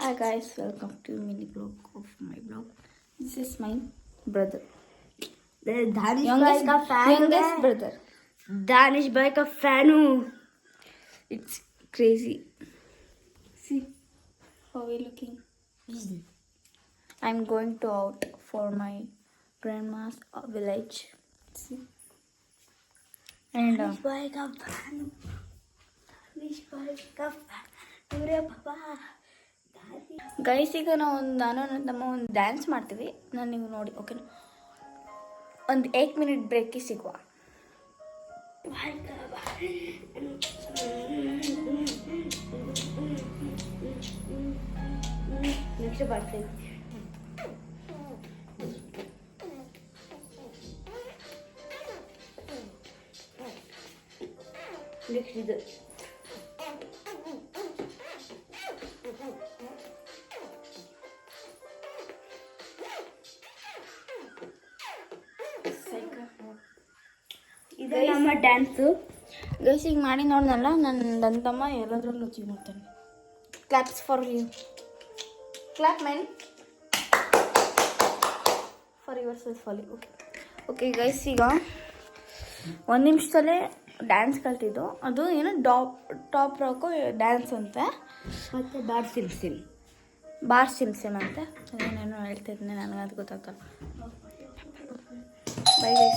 Hi guys, welcome to mini vlog of my vlog. This is my brother. Danish भाई Youngest, का fan youngest brother. Danish भाई का fan हूँ. It's crazy. See how we looking. I'm going to out for my grandma's village. See. And Danish भाई का fan हूँ. दानिश भाई का फैन मेरे पापा. ಗೈಸ್ ಈಗ ನಾವು ನಾನು ನನ್ನ ತಮ್ಮ ಒಂದು ಡ್ಯಾನ್ಸ್ ಮಾಡ್ತೀವಿ. ನಾನು ನೀವು ನೋಡಿ ಓಕೆನಾ. ಒಂದು 8 ಮಿನಿಟ್ ಬ್ರೇಕಿಗೆ ಸಿಗುವ. ನೆಕ್ಸ್ಟ್ ಬರ್ತೀನಿ. ನೆಕ್ಸ್ಟ್ ಇದು ಇದು ನಮ್ಮ ಡ್ಯಾನ್ಸು. ಗೈಸ್ ಈಗ ಮಾಡಿ ನೋಡಿದ್ನಲ್ಲ ನನ್ನ ತಮ್ಮ ಎಲ್ಲದರಲ್ಲೂ ಅಚೀವ್ ಮಾಡ್ತಾನೆ. Claps for you. Clap man for yourself ಫಾಲಿ. ಓಕೆ ಓಕೆ ಗೈಸ್ ಈಗ 1 ನಿಮಿಷದಲ್ಲೇ ಡ್ಯಾನ್ಸ್ ಕಲ್ತಿದ್ದು. ಅದು ಏನು ಟಾಪ್ ರಾಕು ಡ್ಯಾನ್ಸ್ ಅಂತೆ, ಮತ್ತು ಬಾರ್ ಸಿಮ್ ಬಾರ್ ಸಿಮ್ ಅಂತೆ. ಅದೇನೇನೋ ಹೇಳ್ತಿದ್ನೆ, ನನಗೆ ಅದು ಗೊತ್ತಾಗ್ತಲ್ಲ. Bye guys.